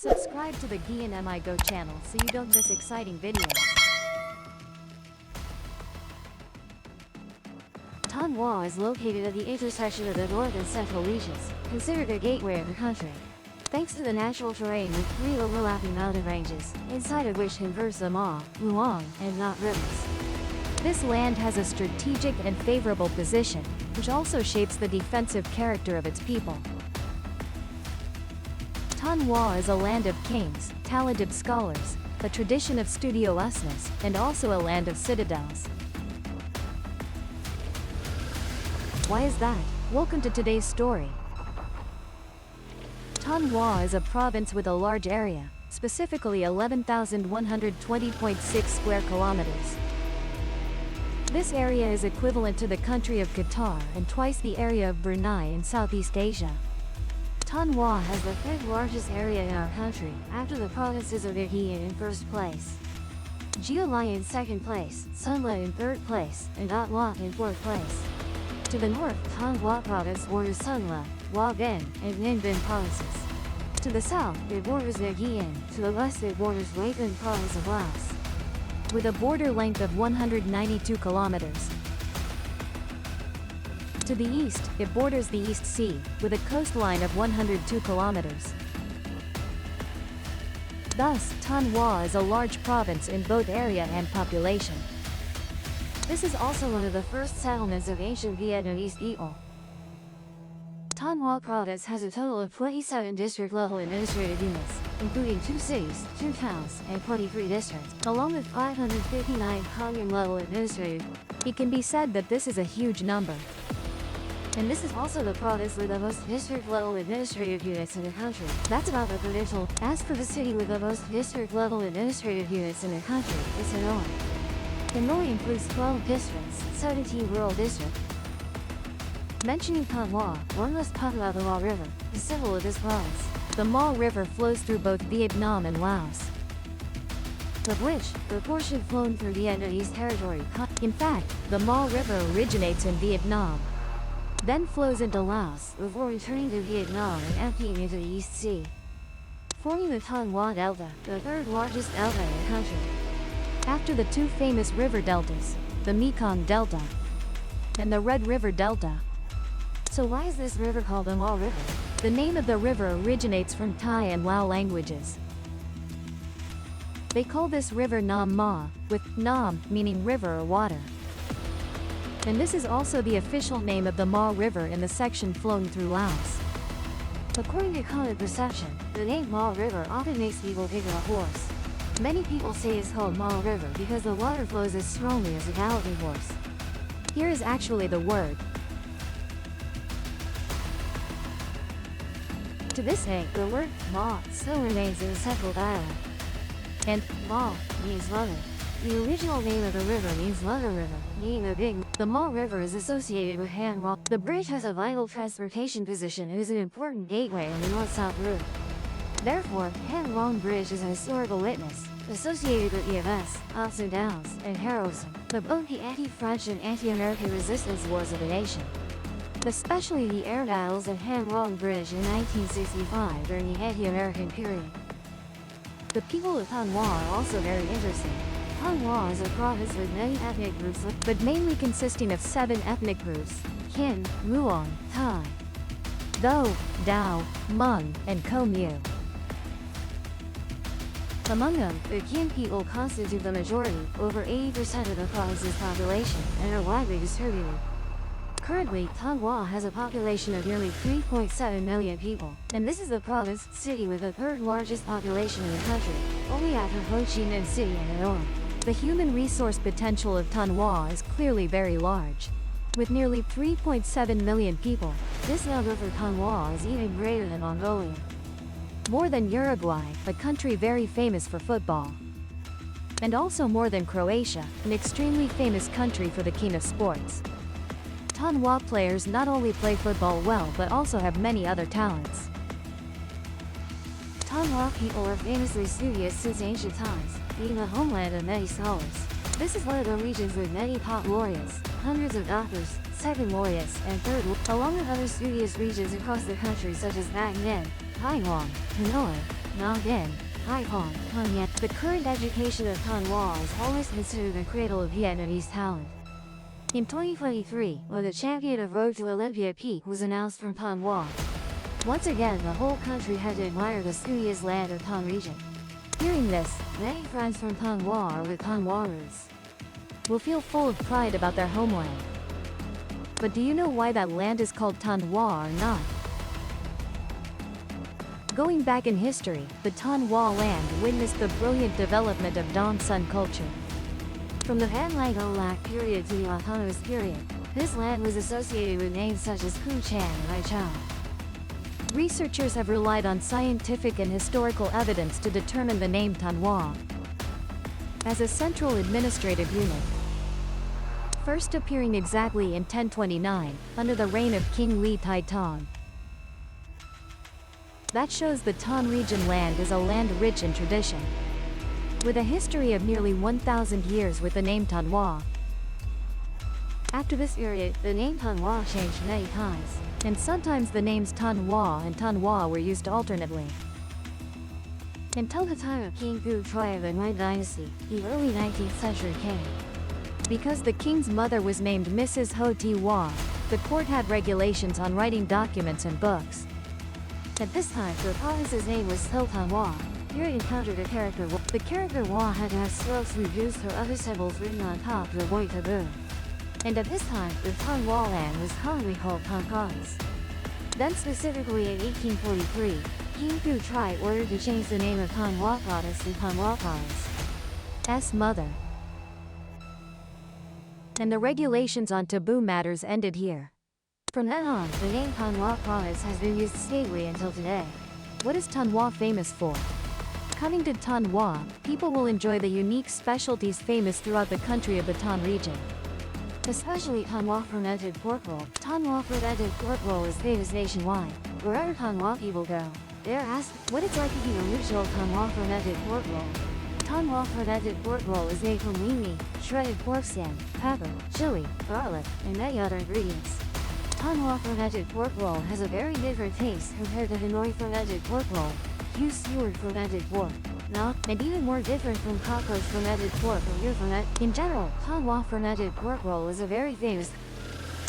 Subscribe to the Guian Go channel so you don't miss exciting videos. Thanh Hoa is located at the intersection of the north and central regions, considered a gateway of the country. Thanks to the natural terrain with three overlapping mountain ranges, inside of which converge the Ma, Luang, and Not rivers. This land has a strategic and favorable position, which also shapes the defensive character of its people. Thanh Hoa is a land of kings, talented scholars, a tradition of studiousness, and also a land of citadels. Why is that? Welcome to today's story. Thanh Hoa is a province with a large area, specifically 11,120.6 square kilometers. This area is equivalent to the country of Qatar and twice the area of Brunei in Southeast Asia. Thanh Hoa has the third largest area in our country, after the provinces of Vietnamese in first place, Gia Lai in second place, Son La in third place, and Ot La in fourth place. To the north, Thanh Hoa province borders Son La, Hoa Binh, and Ninh Binh provinces. To the south, it borders Nha Gian. To the west, it borders Hue Binh province of Laos, with a border length of 192 kilometers. To the east, it borders the East Sea, with a coastline of 102 kilometers. Thus, Thanh Hoa is a large province in both area and population. This is also one of the first settlements of ancient Vietnamese people. Thanh Hoa province has a total of 27 district-level administrative units, including 2 cities, 2 towns, and 23 districts, along with 559 commune-level administrative. It can be said that this is a huge number. And this is also the province with the most district-level administrative units in the country. That's about the provincial. As for the city with the most district-level administrative units in the country, it's Hanoi. Hanoi includes 12 districts, 17 rural districts. Mentioning Thanh Hoa, one must talk about the Ma River, the symbol of this province. The Ma River flows through both Vietnam and Laos, of which, the portion flowing through Vietnamese territory. In fact, the Ma River originates in Vietnam, then flows into Laos, before returning to Vietnam and emptying into the East Sea, forming the Thanh Hoa Delta, the third largest delta in the country, after the two famous river deltas, the Mekong Delta and the Red River Delta. So why is this river called the Ma River? The name of the river originates from Thai and Lao languages. They call this river Nam Ma, with Nam meaning river or water. And this is also the official name of the Ma River in the section flowing through Laos. According to common perception, the name Ma River often makes people think of a horse. Many people say it's called Ma River because the water flows as strongly as a galloping horse. Here is actually the word. To this day, the word Ma still remains in the central dialect. And Ma means mother. The original name of the river means Mother River, meaning the big. The Ma River is associated with Han Rong. The bridge has a vital transportation position and is an important gateway on the north-south route. Therefore, Han Rong Bridge is a historical witness, associated with the events, ups and downs, and heroism of both the anti-French and anti-American resistance wars of the nation, especially the air battles at Han Rong Bridge in 1965 during the anti-American period. The people of Thanh Hoa are also very interesting. Thanh Hoa is a province with many ethnic groups, but mainly consisting of 7 ethnic groups: Kinh, Muong, Thai, Tho, Dao, Hmong, and Khmer. Among them, the Kinh people constitute the majority, over 80% of the province's population, and are widely distributed. Currently, Thanh Hoa has a population of nearly 3.7 million people, and this is the province city with the third largest population in the country, only after Ho Chi Minh City and Hanoi. The human resource potential of Thanh Hoa is clearly very large. With nearly 3.7 million people, this number for Thanh Hoa is even greater than Mongolia. More than Uruguay, a country very famous for football. And also more than Croatia, an extremely famous country for the king of sports. Thanh Hoa players not only play football well but also have many other talents. Thanh Hoa people are famously studious since ancient times, being the homeland of many scholars. This is one of the regions with many top laureates, hundreds of doctors, second laureates, and third, along with other studious regions across the country such as Bac Ninh, Hai Nguyen, Hanoi, Nam Den, Haiphong, Hanyang. The current education of Thanh Hoa is always considered the cradle of Vietnamese talent. In 2023, when the champion of Road to Olympia peak was announced from Thanh Hoa, once again the whole country had to admire the studious land of Thanh region. Hearing this, many friends from Thanh Hoa or with Thanh Hoa roots will feel full of pride about their homeland. But do you know why that land is called Thanh Hoa or not? Going back in history, the Thanh Hoa land witnessed the brilliant development of Dong Sun culture. From the Van Lang Olak period to the autonomous period, this land was associated with names such as Hu Chan and Ai Chao. Researchers have relied on scientific and historical evidence to determine the name Thanh Hoa as a central administrative unit. First appearing exactly in 1029, under the reign of King Li Tai Tong. That shows the Thanh region land is a land rich in tradition, with a history of nearly 1,000 years with the name Thanh Hoa. After this period, the name Thanh Hoa changed many times, and sometimes the names Thanh Hoa and Thanh Hoa were used alternately. Until the time of King Gu Troi of the Thanh Hoa Dynasty, the early 19th century came. Because the king's mother was named Mrs. Ho Ti Hoa, the court had regulations on writing documents and books. At this time, the province's name was still Thanh Hoa. Here it encountered a character Hoa. The character Hoa had to have strokes reduced or other symbols written on top to avoid taboo. And at this time, the Thanh Hoa land was commonly called Thanh Province. Then specifically in 1843, King Gu Troi ordered to change the name of Thanh Hoa Province to Thanh Hoa Province's mother. And the regulations on taboo matters ended here. From then on, the name Thanh Hoa Province has been used stably until today. What is Thanh Hoa famous for? Coming to Thanh Hoa, people will enjoy the unique specialties famous throughout the country of the Thanh region. Especially Thanh Hoa fermented pork roll. Thanh Hoa fermented pork roll is famous nationwide. Wherever Thanh Hoa people go, they're asked what it's like to eat a original Thanh Hoa fermented pork roll. Thanh Hoa fermented pork roll is made from lean meat, shredded pork skin, pepper, chili, garlic, and many other ingredients. Thanh Hoa fermented pork roll has a very different taste compared to Hanoi fermented pork roll, Hugh Stewart fermented pork, and even more different from cockroach fermented pork or ear ferment. In general, Thanh Hoa fermented pork roll is a very famous.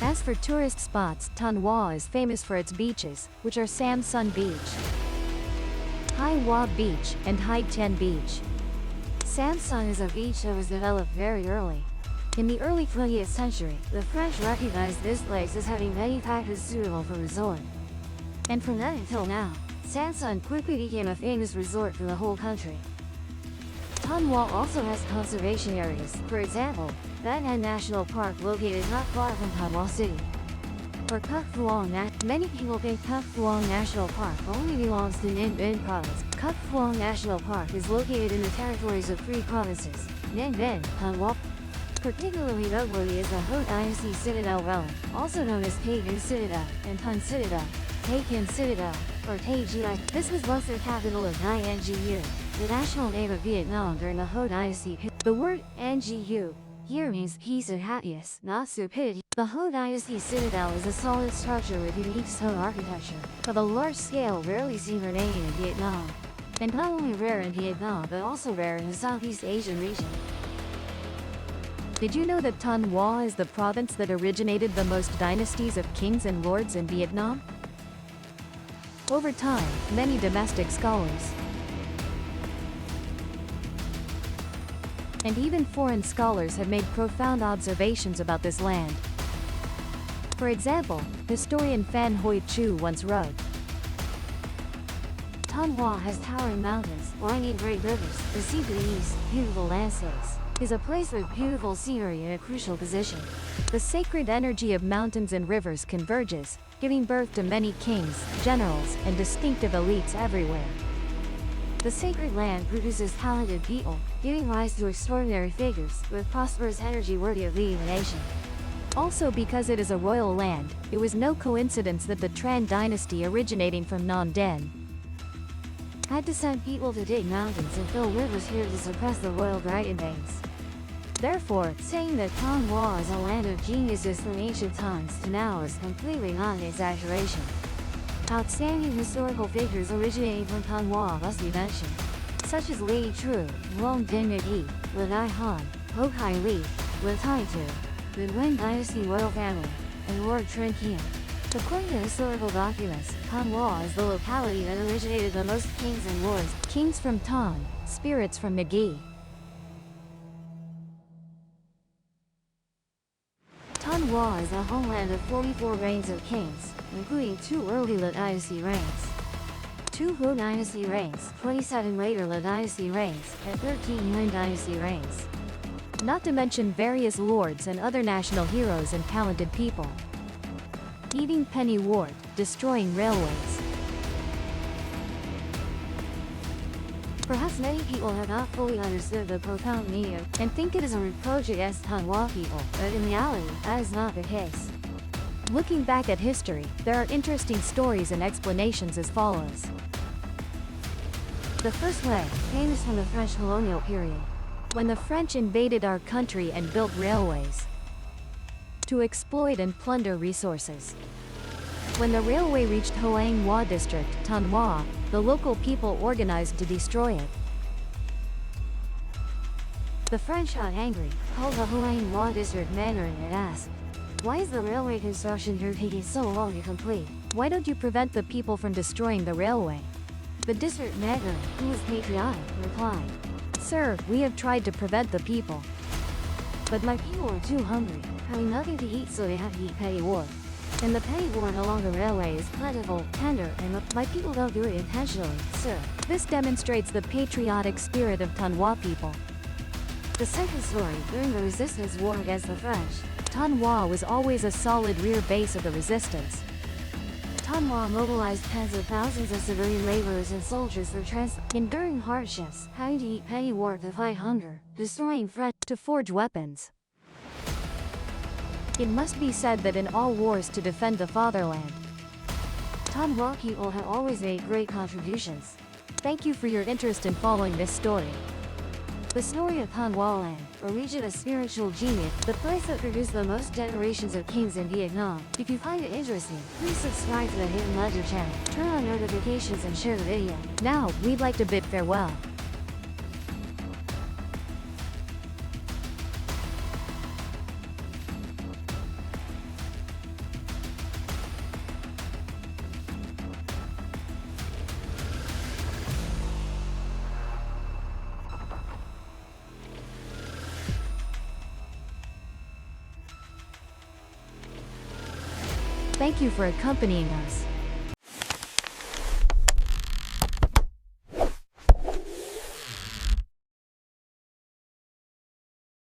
As for tourist spots, Thanh Hoa is famous for its beaches, which are Sam Sun Beach, Hai Hoa Beach, and Hai Tien Beach. Sam Sun is a beach that was developed very early. In the early 20th century, the French recognized this place as having many factors suitable for resort. And from then until now, Sam Sun quickly became a famous resort for the whole country. Thanh Hoa also has conservation areas, for example, Van An National Park located not far from Thanh Hoa City. For Cuc Phuong many people think Cuc Phuong National Park only belongs to Ninh Binh Province. Cuc Phuong National Park is located in the territories of 3 provinces, Ninh Binh, Thanh Hoa. Particularly noteworthy is the Ho Dynasty Citadel relic, also known as Tay Kin Citadel and Thanh Citadel, Tay Kin Citadel, or Tay Gi. This was once the capital of Ngu, the national name of Vietnam during the Ho Dynasty. The word Ngu here means peace and happiness, not stupidity. The Ho Dynasty Citadel is a solid structure with unique stone architecture, of a large scale rarely seen remaining in Vietnam. And not only rare in Vietnam but also rare in the Southeast Asian region. Did you know that Thanh Hoa is the province that originated the most dynasties of kings and lords in Vietnam? Over time, many domestic scholars and even foreign scholars have made profound observations about this land. For example, historian Phan Hoi Chu once wrote, Thanh Hoa has towering mountains, winding great rivers, the sea to the east, beautiful landscapes. Is a place with beautiful scenery in a crucial position. The sacred energy of mountains and rivers converges, giving birth to many kings, generals, and distinctive elites everywhere. The sacred land produces talented people, giving rise to extraordinary figures with prosperous energy worthy of leading a nation. Also because it is a royal land, it was no coincidence that the Tran dynasty originating from Nam Den had to send people to dig mountains and fill rivers here to suppress the royal dragon veins. Therefore, saying that Thanh Hoa is a land of geniuses from ancient times to now is completely not an exaggeration. Outstanding historical figures originating from Thanh must be mentioned, such as Li Tru, Long Dignity, Le Dai Han, Ho Kai Li, Le Tai Tu, the Nguyen Dynasty royal family, and Lord Trin Kian. According to historical documents, Thanh is the locality that originated the most kings and lords, kings from Tan, spirits from Nagi. Thanh is the homeland of 44 reigns of kings, including 2 early Le Dynasty reigns, 2 Ho Dynasty reigns, 27 later Le Dynasty reigns, and 13 Nguyen Dynasty reigns. Not to mention various lords and other national heroes and talented people. Eating penny ward, destroying railways. Perhaps many people have not fully understood the profound meaning and think it is a reproach against Thanh people, but in reality, that is not the case. Looking back at history, there are interesting stories and explanations as follows. The first way, famous from the French colonial period, when the French invaded our country and built railways to exploit and plunder resources. When the railway reached Hoang Hoa district, Thanh Hoa, the local people organized to destroy it. The French got angry, called the Hoang Hoa district Mandarin and asked, "Why is the railway construction here taking so long to complete? Why don't you prevent the people from destroying the railway?" The district Mandarin, who was patriotic, replied, "Sir, we have tried to prevent the people, but my people are too hungry, having nothing to eat, so they have to eat petty ward. And the petty ward along the railway is plentiful, tender, and my people don't do it intentionally, sir." This demonstrates the patriotic spirit of Thanh people. The second story, during the resistance war against the French, Thanh was always a solid rear base of the resistance. Thanh mobilized tens of thousands of civilian laborers and soldiers for enduring hardships, having to eat petty ward to fight hunger, destroying French to forge weapons. It must be said that in all wars to defend the fatherland, Thanh people have always made great contributions. Thank you for your interest in following this story. The story of Thanh land, a region of spiritual genius, the place that produced the most generations of kings in Vietnam. If you find it interesting, please subscribe to the Hidden Ledger channel, turn on notifications and share the video. Now, we'd like to bid farewell. Thank you for accompanying us.